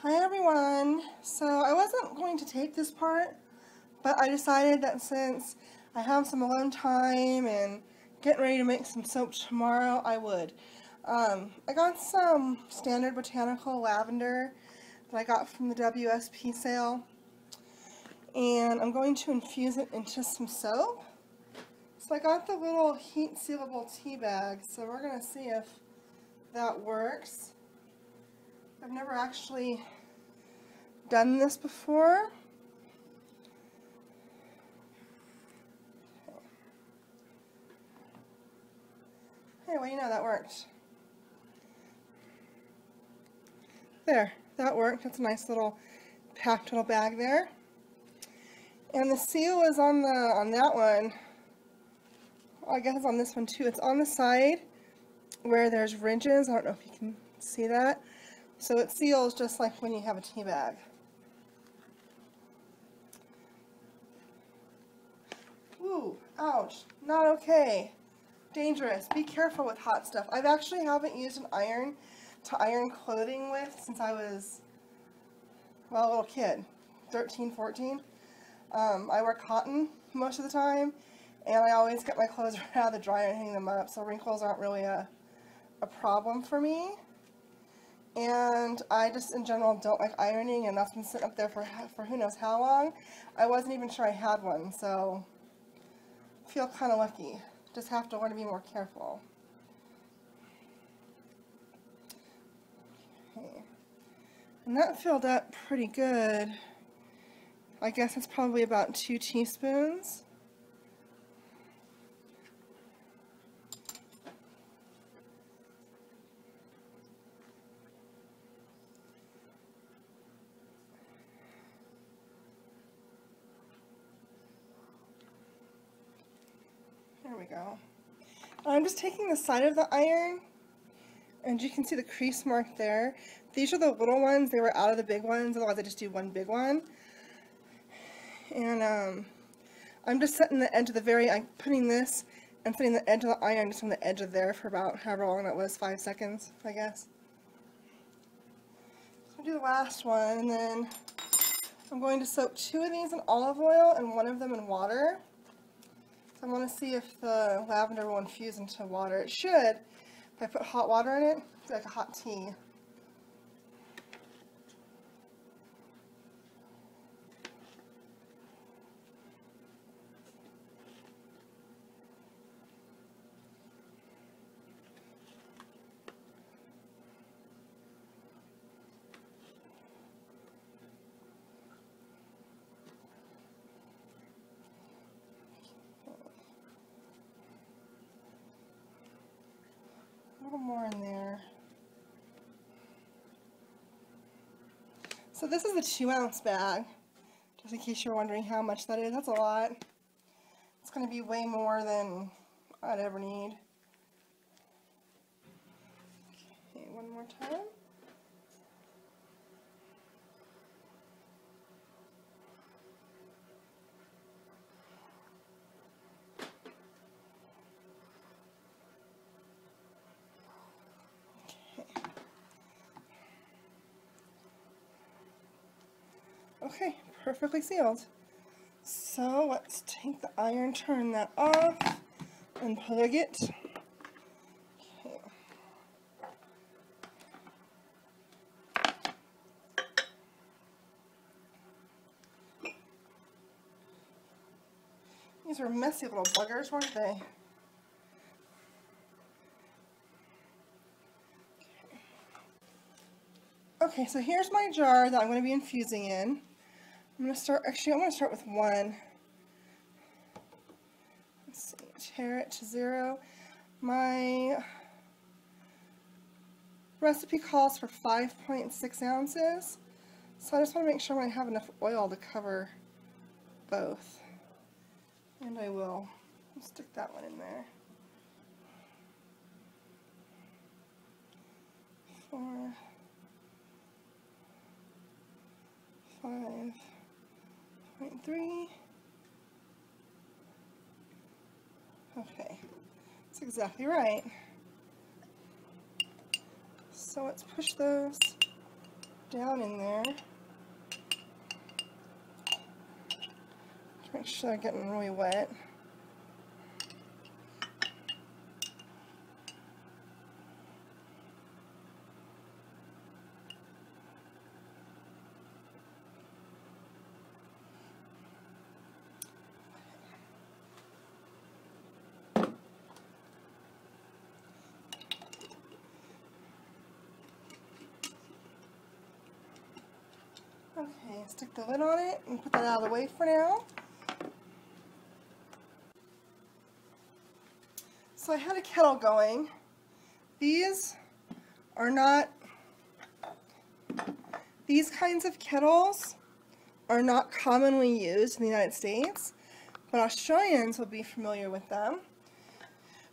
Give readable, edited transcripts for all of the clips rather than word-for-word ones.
Hi everyone! So I wasn't going to tape this part, but I decided that since I have some alone time and getting ready to make some soap tomorrow, I would. I got some standard botanical lavender that I got from the WSP sale, and I'm going to infuse it into some soap. So I got the little heat sealable tea bag, so we're going to see if that works. I've never actually done this before. Hey, well, you know, that worked. There, that worked. That's a nice little packed little bag there. And the seal is on that one. I guess it's on this one too. It's on the side where there's ridges. I don't know if you can see that. So it seals just like when you have a tea bag. Ooh, ouch, not okay. Dangerous. Be careful with hot stuff. I actually haven't used an iron to iron clothing with since I was, well, a little kid, 13, 14. I wear cotton most of the time, and I always get my clothes right out of the dryer and hang them up, so wrinkles aren't really a problem for me. And I just, in general, don't like ironing, and that's been sitting up there for who knows how long. I wasn't even sure I had one, so I feel kind of lucky. Just have to learn to be more careful. Okay. And that filled up pretty good. I guess it's probably about 2 teaspoons. There we go. I'm just taking the side of the iron, and you can see the crease mark there. These are the little ones. They were out of the big ones, otherwise I just do one big one. And I'm just setting the edge of I'm putting this and setting the edge of the iron just on the edge of there for about however long that was, 5 seconds, I guess. So I'll do the last one, and then I'm going to soak 2 of these in olive oil and 1 of them in water. I want to see if the lavender will infuse into water. It should. If I put hot water in it, it's like a hot tea. A little more in there. So this is a 2-ounce bag, just in case you're wondering how much that is. That's a lot. It's going to be way more than I'd ever need. Okay, one more time. Okay, perfectly sealed. So let's take the iron, turn that off, and plug it. Okay. These were messy little buggers, weren't they? Okay, so here's my jar that I'm going to be infusing in. I'm going to start with 1. Let's see, tare it to 0. My recipe calls for 5.6 ounces, so I just want to make sure I have enough oil to cover both. And I will. I'll stick that one in there. 4, 5.3. Okay, that's exactly right. So let's push those down in there. Make sure they're getting really wet. Okay, stick the lid on it and put that out of the way for now. So I had a kettle going. These kinds of kettles are not commonly used in the United States, but Australians will be familiar with them.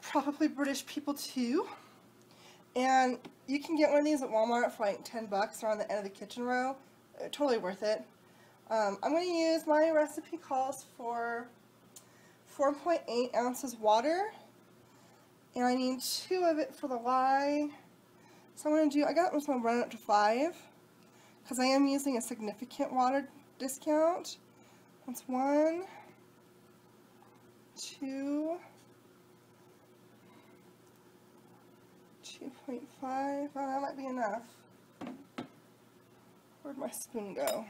Probably British people too. And you can get one of these at Walmart for like 10 bucks around the end of the kitchen row. Totally worth it. I'm going to use, my recipe calls for 4.8 ounces water, and I need 2 of it for the lye. So I'm going to run it up to 5, because I am using a significant water discount. That's 1, 2, 2.5, oh, that might be enough. Where'd my spoon go?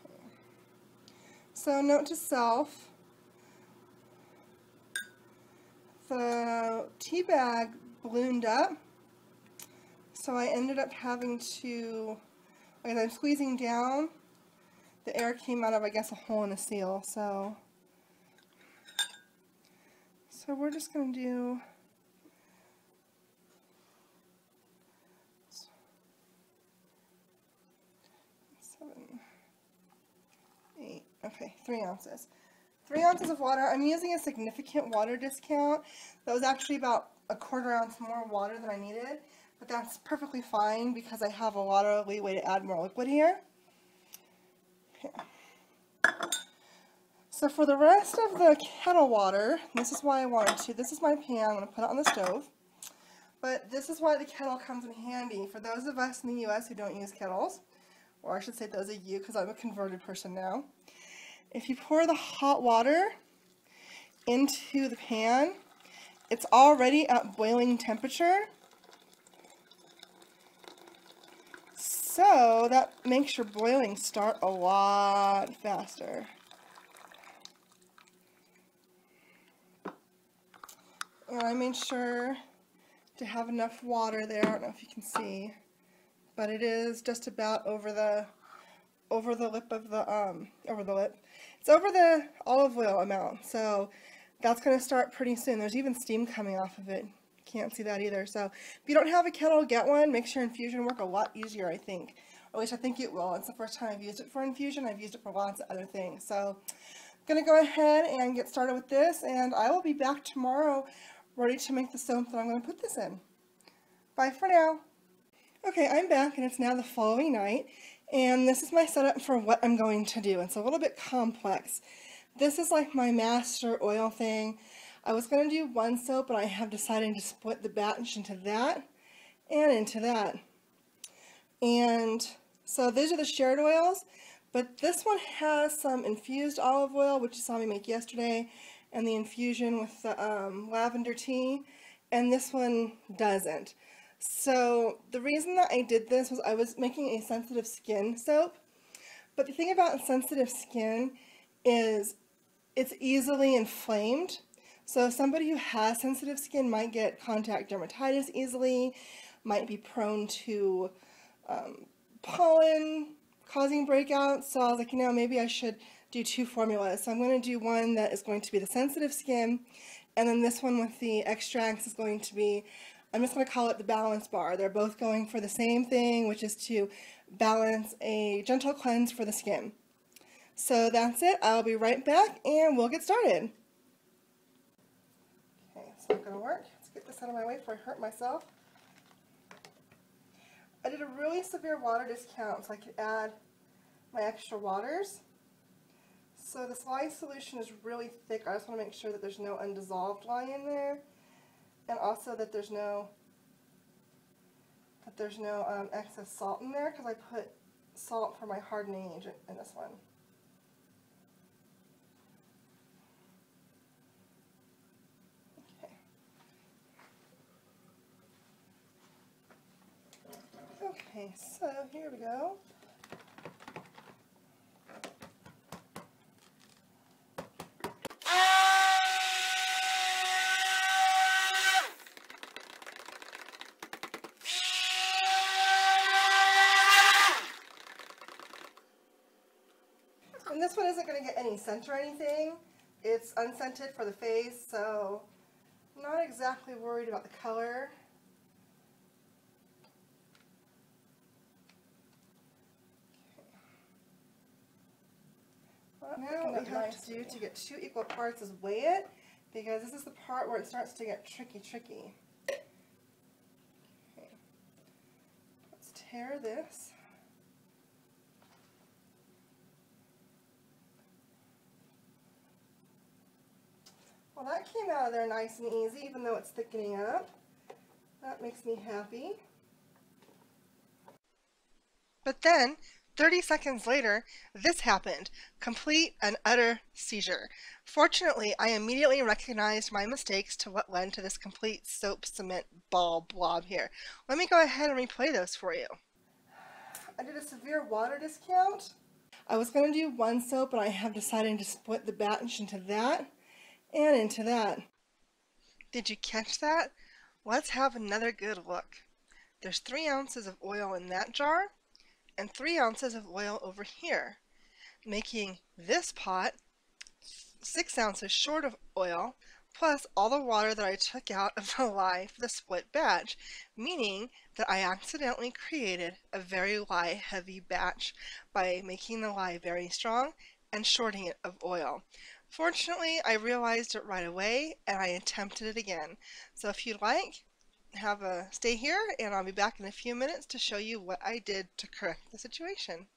Okay. So note to self, the tea bag ballooned up, so I ended up having to, as I'm squeezing down, the air came out of, I guess, a hole in the seal, so we're just going to do 7, 8, okay, 3 ounces. 3 ounces of water. I'm using a significant water discount. That was actually about a 1/4 ounce more water than I needed, but that's perfectly fine because I have a lot of leeway to add more liquid here. Okay. So for the rest of the kettle water, this is why I wanted to, this is my pan, I'm going to put it on the stove, but this is why the kettle comes in handy for those of us in the US who don't use kettles, or I should say those of you because I'm a converted person now. If you pour the hot water into the pan, it's already at boiling temperature, so that makes your boiling start a lot faster. And I made sure to have enough water there. I don't know if you can see, but it is just about over the lip of the it's over the olive oil amount, so that's going to start pretty soon. There's even steam coming off of it. Can't see that either. So if you don't have a kettle, get one. Makes your infusion work a lot easier, I think. Or at least I think it will. It's the first time I've used it for infusion. I've used it for lots of other things. So I'm going to go ahead and get started with this, and I will be back tomorrow ready to make the soap that I'm going to put this in. Bye for now. Okay, I'm back, and it's now the following night, and this is my setup for what I'm going to do. It's a little bit complex. This is like my master oil thing. I was going to do one soap, but I have decided to split the batch into that and into that. And so these are the shared oils, but this one has some infused olive oil, which you saw me make yesterday, and the infusion with the lavender tea, and this one doesn't. So the reason that I did this was I was making a sensitive skin soap, but the thing about sensitive skin is it's easily inflamed. So somebody who has sensitive skin might get contact dermatitis easily, might be prone to pollen causing breakouts. So I was like, you know, maybe I should do 2 formulas. So I'm going to do one that is going to be the sensitive skin, and then this one with the extracts is going to be, I'm just going to call it the balance bar. They're both going for the same thing, which is to balance a gentle cleanse for the skin. So that's it. I'll be right back and we'll get started. Okay, it's not going to work. Let's get this out of my way before I hurt myself. I did a really severe water discount so I could add my extra waters. So this lye solution is really thick. I just want to make sure that there's no undissolved lye in there. and also that there's no excess salt in there, because I put salt for my hardening agent in this one. Okay, so here we go. And this one isn't going to get any scent or anything. It's unscented for the face, so I'm not exactly worried about the color. Now what we have to do to get 2 equal parts is weigh it, because this is the part where it starts to get tricky. Okay. Let's tear this. Well, that came out of there nice and easy, even though it's thickening up. That makes me happy. But then, 30 seconds later, this happened. Complete and utter seizure. Fortunately, I immediately recognized my mistakes to what led to this complete soap cement ball blob here. Let me go ahead and replay those for you. I did a severe water discount. I was going to do 1 soap, but I have decided to split the batch into that and into that. Did you catch that? Let's have another good look. There's 3 ounces of oil in that jar and 3 ounces of oil over here, making this pot 6 ounces short of oil, plus all the water that I took out of the lye for the split batch, meaning that I accidentally created a very lye heavy batch by making the lye very strong and shorting it of oil. Fortunately, I realized it right away and I attempted it again. So if you'd like, stay here and I'll be back in a few minutes to show you what I did to correct the situation.